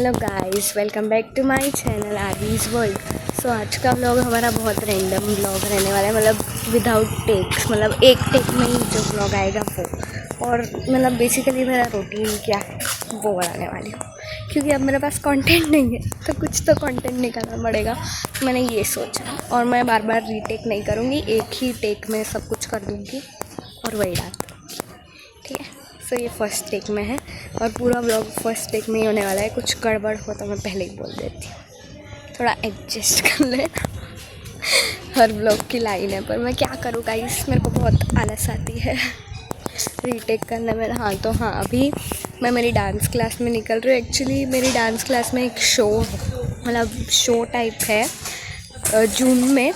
Hello guys, welcome back to my channel Aarvi's world. So आज का vlog हमारा बहुत रैंडम व्लॉग रहने वाला है, मतलब विदाउट टेक्स, मतलब एक टेक में ही जो व्लॉग आएगा वो। और मतलब बेसिकली मेरा रूटीन क्या है वो बनाने वाली हूँ, क्योंकि अब मेरे पास कंटेंट नहीं है तो कुछ तो कंटेंट निकालना पड़ेगा। मैंने ये सोचा और मैं बार बार रीटेक नहीं करूँगी, एक ही टेक में सब कुछ कर दूँगी और वही डाल, ठीक है। सो ये फर्स्ट टेक में है और पूरा व्लॉग फर्स्ट टेक में ही होने वाला है। कुछ गड़बड़ हो तो मैं पहले ही बोल देती हूँ, थोड़ा एडजस्ट कर लेना। हर व्लॉग की लाइन है, पर मैं क्या करूँ गाइस, मेरे को बहुत आलस आती है रीटेक करने में। हाँ, अभी मैं मेरी डांस क्लास में निकल रही हूँ। एक्चुअली मेरी डांस क्लास में एक शो है, मतलब शो टाइप है जून में।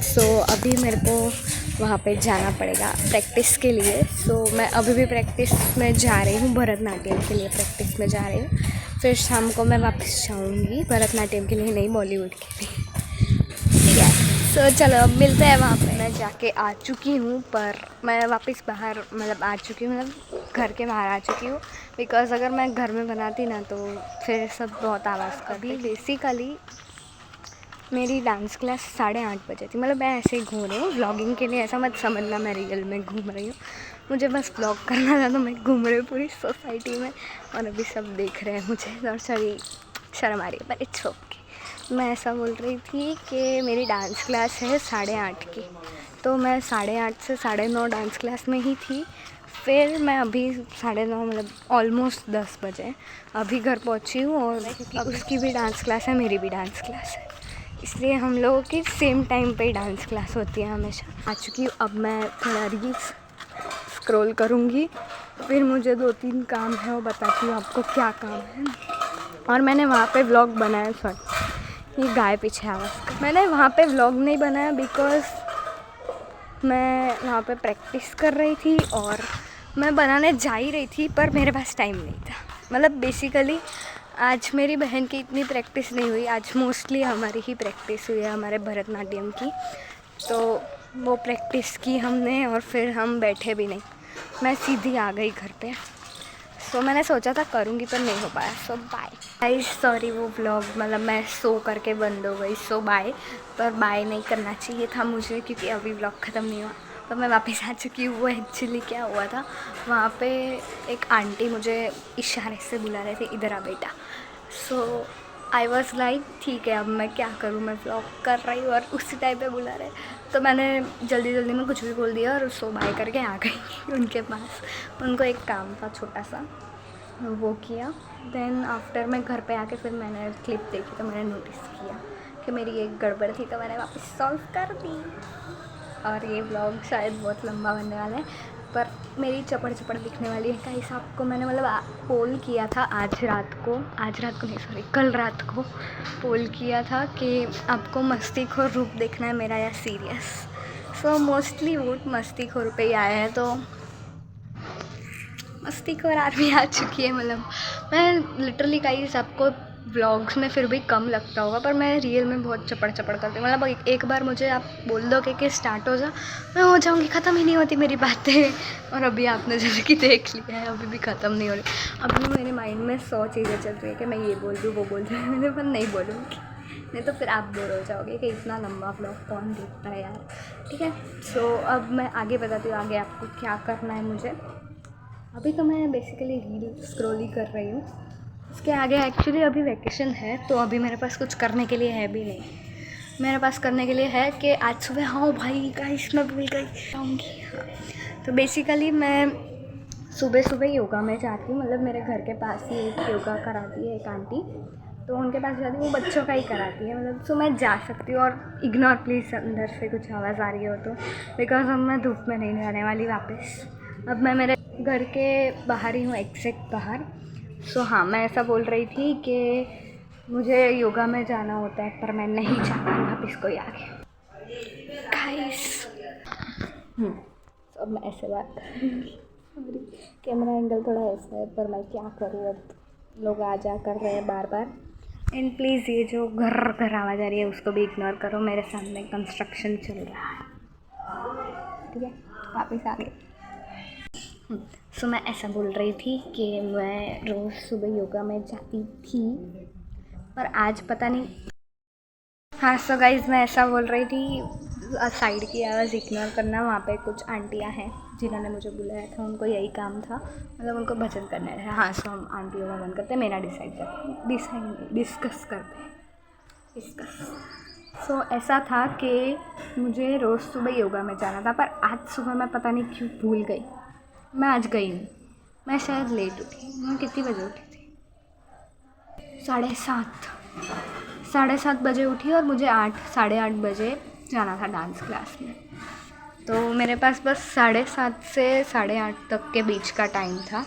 सो अभी मेरे को वहाँ पे जाना पड़ेगा प्रैक्टिस के लिए। सो मैं अभी भी प्रैक्टिस में जा रही हूँ, भरतनाट्यम के लिए प्रैक्टिस में जा रही हूँ। फिर शाम को मैं वापस जाऊँगी भरतनाट्यम के लिए, नहीं बॉलीवुड के लिए, ठीक है। सो चलो अब मिलते हैं वहाँ पे। मैं जाके आ चुकी हूँ, पर मैं वापस बाहर मतलब आ चुकी हूँ, मतलब घर के बाहर आ चुकी हूँ। बिकॉज़ अगर मैं घर में बनाती ना तो फिर सब बहुत आवाज़ करती। बेसिकली मेरी डांस क्लास 8:30 बजे थी, मतलब मैं ऐसे ही घूम रही हूँ व्लॉगिंग के लिए, ऐसा मत समझना मैं रियल में घूम रही हूँ। मुझे बस व्लॉग करना था तो मैं घूम रही हूँ पूरी सोसाइटी में, और अभी सब देख रहे हैं मुझे और सभी शर्म आ रही है, पर इट्स ओके। मैं ऐसा बोल रही थी कि मेरी डांस क्लास है 8:30 की, तो मैं 8:30 से 9:30 डांस क्लास में ही थी। फिर मैं अभी 9:30 मतलब ऑलमोस्ट 10 बजे अभी घर पहुँची हूँ, और उसकी भी डांस क्लास है, मेरी भी डांस क्लास है, इसलिए हम लोगों की सेम टाइम पे ही डांस क्लास होती है हमेशा। आ चुकी हूँ, अब मैं थोड़ा रील्स स्क्रॉल करूँगी, फिर मुझे 2-3 काम है वो बताती हूँ आपको क्या काम है। और मैंने वहाँ पे व्लॉग बनाया, सॉरी ये गाय पीछे आवाज़, मैंने वहाँ पे व्लॉग नहीं बनाया बिकॉज़ मैं वहाँ पे प्रैक्टिस कर रही थी और मैं बनाने जा ही रही थी, पर मेरे पास टाइम नहीं था। मतलब बेसिकली आज मेरी बहन की इतनी प्रैक्टिस नहीं हुई, आज मोस्टली हमारी ही प्रैक्टिस हुई है, हमारे भरतनाट्यम की। तो वो प्रैक्टिस की हमने और फिर हम बैठे भी नहीं, मैं सीधी आ गई घर पे। सो मैंने सोचा था करूँगी पर नहीं हो पाया। सो बाय गाइस, सॉरी वो व्लॉग मतलब मैं सो करके बंद हो गई। सो बाय, पर बाय नहीं करना चाहिए था मुझे, क्योंकि अभी व्लॉग ख़त्म नहीं हुआ। तो मैं वापस आ चुकी हूँ। वो एक्चुअली क्या हुआ था, वहाँ पे एक आंटी मुझे इशारे से बुला रहे थे, इधर आ बेटा। सो आई वॉज लाइक ठीक है, अब मैं क्या करूँ, मैं व्लॉग कर रही हूँ और उसी टाइम पे बुला रहे। तो मैंने जल्दी जल्दी में कुछ भी बोल दिया और सो बाय करके आ गई उनके पास। उनको एक काम था छोटा सा, वो किया। देन आफ्टर मैं घर पे आके फिर मैंने क्लिप देखी तो मैंने नोटिस किया कि मेरी एक गड़बड़ थी, तो मैंने वापस सॉल्व कर दी। और ये व्लॉग शायद बहुत लंबा बनने वाला है, पर मेरी चपड़ दिखने वाली है गाइस आपको। मैंने मतलब पोल किया था आज रात को नहीं सॉरी कल रात को पोल किया था कि आपको मस्तीखोर रूप देखना है मेरा या सीरियस। सो मोस्टली वोट मस्तीखोर पे ही आया है, तो मस्तीखोर आदमी आ चुकी है। मतलब मैं लिटरली गाइस आपको व्लॉग्स में फिर भी कम लगता होगा, पर मैं रियल में बहुत चपड़ करती हूँ। मतलब एक बार मुझे आप बोल दो कि स्टार्ट हो जा, मैं हो जाऊँगी, ख़त्म ही नहीं होती मेरी बातें। और अभी आपने जैसे कि देख लिया है, अभी भी ख़त्म नहीं हो रही। अभी मेरे माइंड में 100 चीज़ें चल रही है कि मैं ये बोल दूँ वो बोल दूँ, मैंने पर नहीं बोलूँगी, नहीं तो फिर आप बोर हो जाओगे कि इतना लंबा व्लॉग कौन देखता है यार, ठीक है। सो अब मैं आगे बताती हूँ आगे आपको क्या करना है मुझे। अभी तो मैं बेसिकली रील स्क्रॉल ही कर रही हूँ। उसके आगे एक्चुअली अभी वैकेशन है, तो अभी मेरे पास कुछ करने के लिए है भी नहीं। मेरे पास करने के लिए है कि आज सुबह, हाँ भाई गाइस मैं भूल गई आऊँगी। हाँ, तो बेसिकली मैं सुबह योगा में जाती हूँ, मतलब मेरे घर के पास ही एक योगा कराती है एक आंटी, तो उनके पास जाती हूँ, वो बच्चों का ही कराती है। मतलब सो मैं जा सकती हूँ। और इग्नोर प्लीज़ अंदर से कुछ आवाज़ आ रही हो तो, बिकॉज अब मैं धूप में नहीं जाने वाली वापस। अब मैं मेरे घर के बाहर ही हूँ, एग्जैक्ट बाहर। सो हाँ, मैं ऐसा बोल रही थी कि मुझे योगा में जाना होता है, पर मैं नहीं चाहती वापस कोई आगे गाइस। अब मैं ऐसे बात कैमरा एंगल थोड़ा ऐसा है, पर मैं क्या करूँ, अब लोग आ जा कर रहे हैं बार बार। एंड प्लीज़ ये जो घर आवाज़ आ रही है उसको भी इग्नोर करो, मेरे सामने कंस्ट्रक्शन चल रहा है, ठीक है। वापस आ गए। सो मैं ऐसा बोल रही थी कि मैं रोज़ सुबह योगा में जाती थी, पर आज पता नहीं। हाँ सो गाइज मैं ऐसा बोल रही थी, साइड की आवाज़ इग्नोर करना। वहाँ पे कुछ आंटियाँ हैं जिन्होंने मुझे बुलाया था, उनको यही काम था, मतलब उनको भजन करना है। हाँ सो हम आंटियों का बंद करते हैं, मेरा डिस्कस करते हैं डिस्कस। सो ऐसा था कि मुझे रोज़ सुबह योगा में जाना था, पर आज सुबह मैं पता नहीं क्यों भूल गई। मैं आज गई हूँ। मैं शायद लेट उठी। मैं कितनी बजे उठी थी? 7:30 बजे उठी और मुझे 8 साढ़े 8 बजे जाना था डांस क्लास में। तो मेरे पास बस 7:30 से 8:30 तक के बीच का टाइम था,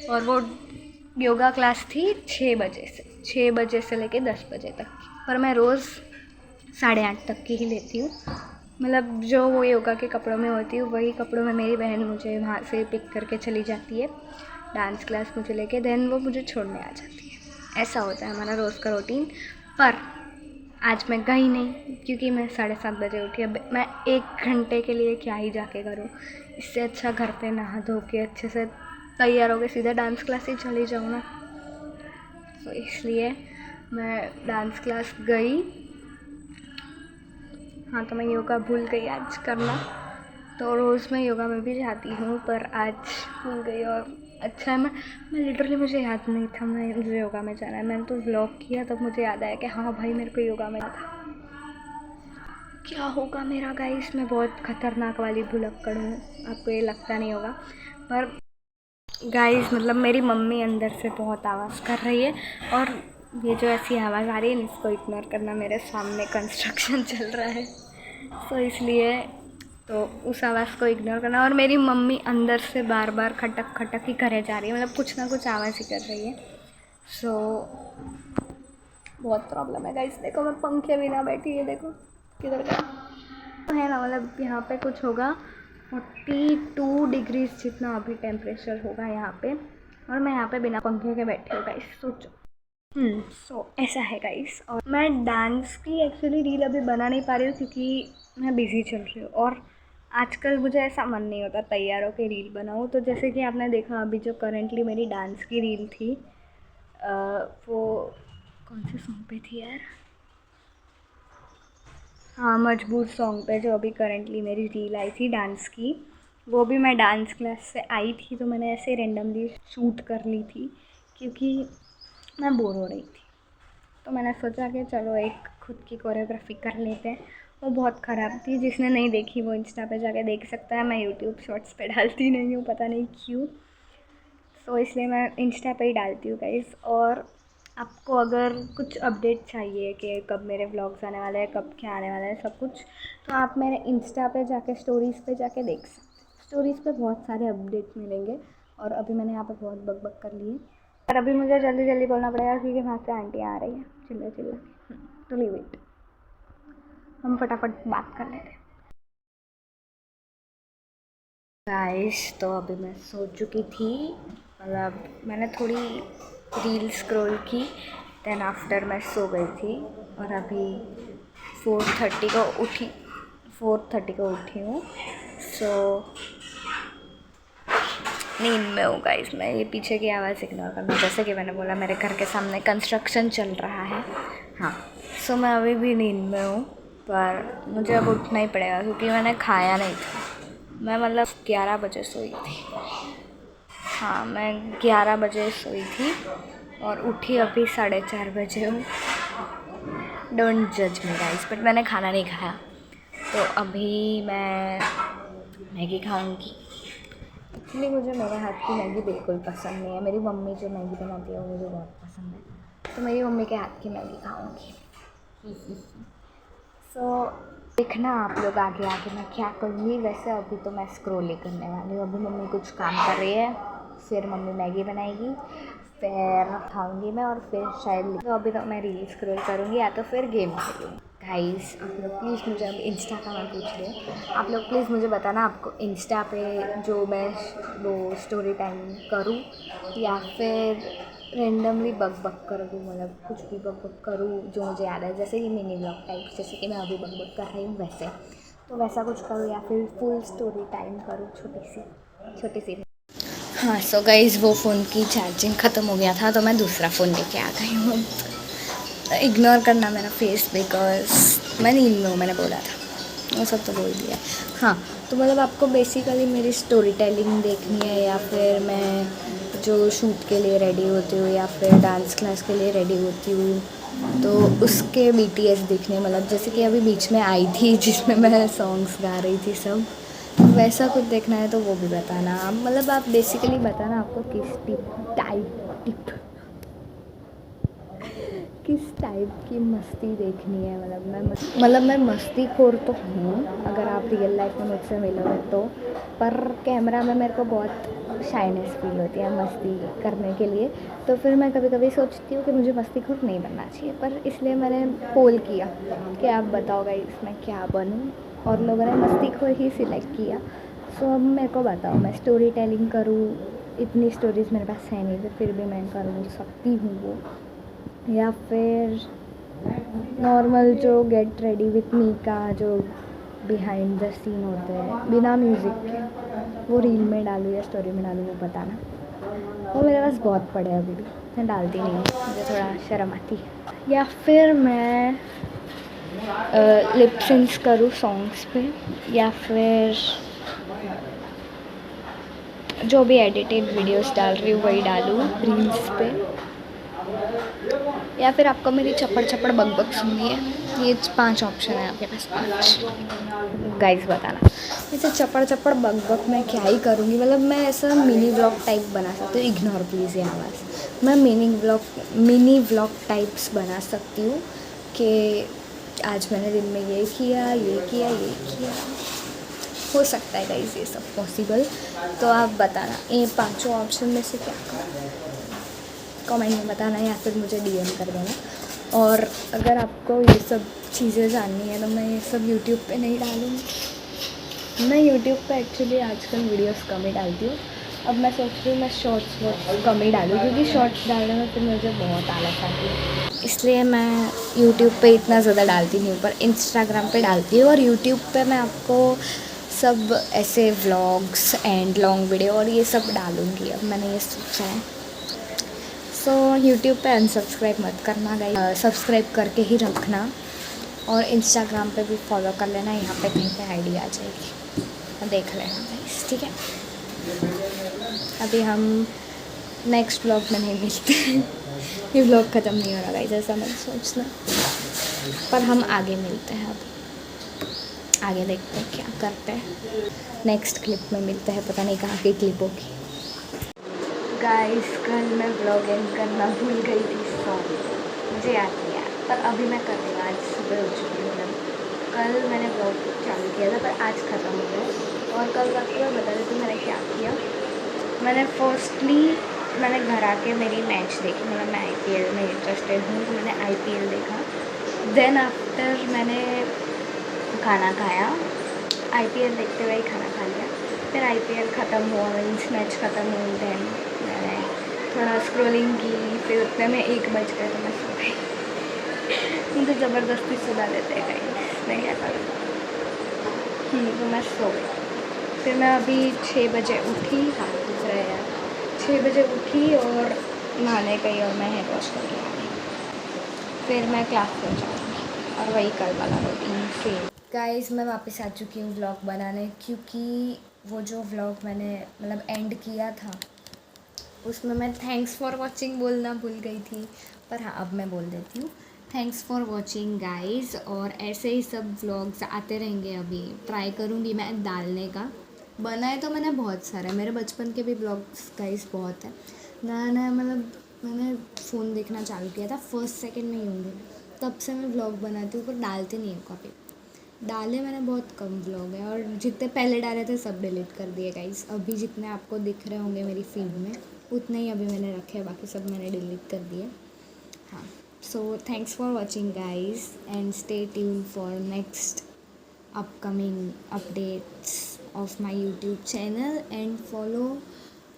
और वो योगा क्लास थी 6 बजे से लेके 10 बजे तक की। पर मैं रोज़ 8:30 तक की ही लेती हूँ। मतलब जो वो योगा के कपड़ों में होती हूँ वही कपड़ों में मेरी बहन मुझे वहाँ से पिक करके चली जाती है डांस क्लास मुझे लेके, देन वो मुझे छोड़ने आ जाती है। ऐसा होता है हमारा रोज़ का रूटीन। पर आज मैं गई नहीं क्योंकि मैं 7:30 बजे उठी। अब मैं 1 घंटे के लिए क्या ही जाके करूँ, इससे अच्छा घर पे नहा धो के अच्छे से तैयार होकर सीधा डांस क्लास ही चली जाऊँ ना। तो इसलिए मैं डांस क्लास गई। हाँ तो मैं योगा भूल गई आज करना। तो रोज़ मैं योगा में भी जाती हूँ, पर आज भूल गई। और अच्छा है, मैं लिटरली मुझे याद नहीं था मुझे योगा में जाना है। मैंने तो व्लॉग किया तब मुझे याद आया कि हाँ भाई मेरे को योगा में था। क्या होगा मेरा गाइस, मैं बहुत ख़तरनाक वाली भुलक्कड़ हूँ, आपको ये लगता नहीं होगा। पर गाइस मतलब मेरी मम्मी अंदर से बहुत आवाज़ कर रही है, और ये जो ऐसी आवाज़ आ रही है इसको इग्नोर करना। मेरे सामने कंस्ट्रक्शन चल रहा है, तो इसलिए तो उस आवाज़ को इग्नोर करना। और मेरी मम्मी अंदर से बार बार खटक खटक ही करे जा रही है, मतलब कुछ ना कुछ आवाज़ ही कर रही है। सो बहुत प्रॉब्लम है गाइस। देखो मैं पंखे बिना बैठी है, देखो किधर गया तो है ना। मतलब यहाँ पे कुछ होगा 42 डिग्रीज जितना अभी टेम्परेचर होगा यहाँ पे, और मैं यहाँ पे बिना पंखे के बैठी हूँ गाइस, सोचो। सो ऐसा है गाइस। और मैं डांस की एक्चुअली रील अभी बना नहीं पा रही हूँ क्योंकि मैं बिज़ी चल रही हूँ, और आजकल मुझे ऐसा मन नहीं होता तैयार होकर रील बनाऊँ। तो जैसे कि आपने देखा अभी जो करेंटली मेरी डांस की रील थी, वो कौन से सॉन्ग पे थी यार? हाँ मजबूर सॉन्ग पे जो अभी करेंटली मेरी रील आई थी डांस की, वो भी मैं डांस क्लास से आई थी तो मैंने ऐसे रेंडमली शूट कर ली थी क्योंकि मैं बोर हो रही थी। तो मैंने सोचा कि चलो एक खुद की कोरियोग्राफी कर लेते हैं। वो बहुत ख़राब थी, जिसने नहीं देखी वो इंस्टा पे जाके देख सकता है। मैं यूट्यूब शॉर्ट्स पे डालती नहीं हूँ, पता नहीं क्यों। तो इसलिए मैं इंस्टा पे ही डालती हूँ गाइस। और आपको अगर कुछ अपडेट चाहिए कि कब मेरे व्लॉग्स आने वाले हैं, कब क्या आने वाला है सब कुछ, तो आप मेरे इंस्टा पे जाके स्टोरीज़ पे जाके देख सकते हैं। स्टोरीज़ पे बहुत सारे अपडेट मिलेंगे। और अभी मैंने यहाँ पे बहुत बक कर ली है, पर अभी मुझे जल्दी जल्दी बोलना पड़ेगा क्योंकि वहाँ से आंटियाँ आ रही हैं चिल्ला चिल्ला। तो लीव इट, हम फटाफट बात कर लेते हैं गाइस। तो अभी मैं सो चुकी थी, मतलब मैंने थोड़ी रील स्क्रॉल की, देन आफ्टर मैं सो गई थी। और अभी 4:30 को उठी हूँ। सो नींद में हूँ गाइस मैं। ये पीछे की आवाज़ इग्नोर करना। जैसे कि मैंने बोला मेरे घर के सामने कंस्ट्रक्शन चल रहा है। हाँ सो मैं अभी भी नींद में हूँ, पर मुझे अब उठना ही पड़ेगा क्योंकि मैंने खाया नहीं था। मैं मतलब 11 बजे सोई थी। हाँ मैं 11 बजे सोई थी और उठी अभी 4:30 बजे हूँ। डोंट जज मी गाइस, बट मैंने खाना नहीं खाया। तो अभी मैं मैगी खाऊंगी। एक्चुअली मुझे मेरे हाथ की मैगी बिल्कुल पसंद नहीं है। मेरी मम्मी जो मैगी बनाती है वो मुझे बहुत पसंद है, तो मेरी मम्मी के हाथ की मैगी खाऊंगी। सो देखना आप लोग आगे आगे मैं क्या करूँगी। वैसे अभी तो मैं स्क्रॉल ही करने वाली हूँ। अभी मम्मी कुछ काम कर रही है, फिर मम्मी मैगी बनाएगी, फिर खाऊंगी मैं, और फिर शायद तो अभी तो मैं रील स्क्रॉल करूँगी या तो फिर गेम खेलूँगी। गाइस आप लोग प्लीज़ मुझे, अब इंस्टा का मैं पूछ रही हूँ, आप लोग प्लीज़ मुझे बताना आपको इंस्टा पे जो मैं वो स्टोरी टाइम करूँ या फिर रेंडमली बक कर दूँ, मतलब कुछ भी बक करूँ जो मुझे याद है, जैसे कि मिनी ब्लॉग टाइप, जैसे कि मैं अभी बक कर रही हूँ वैसे, तो वैसा कुछ करूँ या फिर फुल स्टोरी टाइम करूँ छोटी सी। हाँ सो गाइस वो फ़ोन की चार्जिंग ख़त्म हो गया था तो मैं दूसरा फ़ोन लेके आ गई हूँ। इग्नोर करना मेरा फेस बिकॉज मैं नींद में हूँ, मैंने बोला था, वो सब तो बोल दिया। हाँ, तो मतलब आपको बेसिकली मेरी स्टोरी टेलिंग देखनी है, या फिर मैं जो शूट के लिए रेडी होती हूँ, या फिर डांस क्लास के लिए रेडी होती हूँ, तो उसके BTS देखने, मतलब जैसे कि अभी बीच में आई थी जिसमें मैं सॉन्ग्स गा रही थी सब, वैसा कुछ देखना है तो वो भी बताना। मतलब आप बेसिकली बताना आपको किस टाइप की मस्ती देखनी है। मतलब मैं मस्ती खोर तो हूँ, अगर आप रियल लाइफ में मुझसे मिलोगे तो, पर कैमरा में मेरे को बहुत शाइनेस फील होती है मस्ती करने के लिए। तो फिर मैं कभी कभी सोचती हूँ कि मुझे मस्ती खोर नहीं बनना चाहिए, पर इसलिए मैंने पोल किया कि आप बताओ गाइस मैं क्या बनूँ, और लोगों ने मस्ती खोर ही सिलेक्ट किया। सो अब मेरे को बताओ मैं स्टोरी टेलिंग करूँ, इतनी स्टोरीज़ मेरे पास है नहीं, फिर भी मैं कर सकती हूँ वो, या फिर नॉर्मल जो गेट रेडी विथ मी का जो बिहाइंड द सीन होते हैं बिना म्यूज़िक के, वो रील में डालूँ या स्टोरी में डालूँ, वो बताना। वो मेरे पास बहुत पड़े हैं, अभी भी मैं डालती नहीं हूँ, मुझे थोड़ा शर्म आती है। या फिर मैं लिप सिंक्स करूँ सॉन्ग्स पे, या फिर जो भी एडिटेड वीडियोस डाल रही हूँ वही डालूँ रील्स पे, या फिर आपको मेरी चप्पड़ चप्पड़ बक बक सुननी है। ये 5 ऑप्शन है आपके पास, 5 गाइस बताना। जैसे चप्पड़ चप्पड़ बक बक मैं क्या ही करूँगी, मतलब मैं ऐसा मिनी व्लॉग टाइप बना सकती हूँ। इग्नोर प्लीज़ ये आवाज़। मैं मिनी व्लॉग टाइप्स बना सकती हूँ कि आज मैंने दिन में ये किया, ये किया, ये किया। हो सकता है गाइस ये सब पॉसिबल। तो आप बताना ये 5 ऑप्शन में से क्या करूँ, कमेंट में बताना, या फिर मुझे DM कर देना। और अगर आपको ये सब चीज़ें जाननी है तो मैं ये सब यूट्यूब पे नहीं डालूँगी। मैं यूट्यूब पे एक्चुअली आजकल वीडियोस कम ही डालती हूँ। अब मैं सोच रही हूँ मैं शॉर्ट्स कम ही डालूँ, क्योंकि शॉर्ट्स डालने में फिर मुझे बहुत आलस आती है, इसलिए मैं यूट्यूब पे इतना ज़्यादा डालती नहीं हूँ, पर इंस्टाग्राम पे डालती हूँ। और यूट्यूब पे मैं आपको सब ऐसे व्लॉग्स एंड लॉन्ग वीडियो और ये सब डालूँगी, अब मैंने ये सोचा है। सो यूट्यूब पे अनसब्सक्राइब मत करना गाइस, सब्सक्राइब करके ही रखना। और इंस्टाग्राम पे भी फॉलो कर लेना, यहाँ पे कहीं पे आईडी आ जाएगी, तो देख लेना गाइस, ठीक है। अभी हम नेक्स्ट ब्लॉग में नहीं मिलते हैं। ये ब्लॉग ख़त्म नहीं हो रहा गाइस, ऐसा मत सोचना, पर हम आगे मिलते हैं। अब आगे देखते हैं क्या करते हैं, नेक्स्ट क्लिप में मिलते हैं, पता नहीं कहाँ की क्लिप होगी। गाइस कल मैं ब्लॉग एंड करना भूल गई थी, सॉरी, मुझे याद नहीं आया, पर अभी मैं कर रही हूँ। आज सुबह उठ चुकी हूँ, मतलब कल मैंने ब्लॉग चालू किया था पर आज ख़त्म हो गया। और कल रात को मैं बता देती हूँ मैंने क्या किया। मैंने मैंने घर आके मेरी मैच देखी, मतलब मैं IPL में इंटरेस्टेड हूँ तो मैंने IPL देखा। देन आफ्टर मैंने खाना खाया, IPL देखते हुए ही खाना खा लिया। फिर IPL ख़त्म हुआ, मीन्स मैच ख़त्म हुई, देन मैंने थोड़ा स्क्रॉलिंग की, फिर उतने में 1 बज गए तो मैं सो गई। मुझे ज़बरदस्ती सुला देते हैं गाइस, नहीं ऐसा करता। तो मैं सो गई। फिर मैं अभी 6 बजे उठी, हाँ दिख रहा है यार, 6 बजे उठी और नहाने गई और मैं हेयर वॉश करके आ गई। फिर मैं क्लास में जाऊँगी और वही कल वाला रूटीन सेम। गाइस मैं वापस आ चुकी हूँ व्लॉग बनाने, क्योंकि वो जो व्लॉग मैंने मतलब एंड किया था उसमें मैं थैंक्स फॉर वॉचिंग बोलना भूल गई थी, पर हाँ अब मैं बोल देती हूँ थैंक्स फॉर वॉचिंग गाइस। और ऐसे ही सब व्लॉग्स आते रहेंगे, अभी ट्राई करूँगी मैं डालने का। बनाए तो मैंने बहुत सारे, मेरे बचपन के भी व्लॉग्स गाइस बहुत है। नया नया मतलब मैंने फ़ोन देखना चालू किया था, फर्स्ट सेकंड में ही होंगे, तब से मैं व्लॉग बनाती हूँ, पर डालती नहीं हूँ कभी। डाले मैंने बहुत कम व्लॉग है, और जितने पहले डाले थे सब डिलीट कर दिए गाइस। अभी जितने आपको दिख रहे होंगे मेरी फीड में उतने ही अभी मैंने रखे हैं, बाकी सब मैंने डिलीट कर दिए। हाँ, so thanks for watching guys and stay tune for next upcoming updates of my YouTube channel, and follow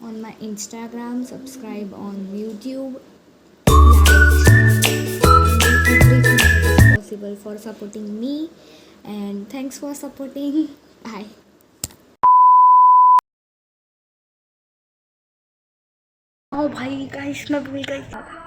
on my Instagram, subscribe on YouTube, like, share, everything that is possible for supporting me, and thanks for supporting. Bye. ओ भाई guys मैं भूल गई।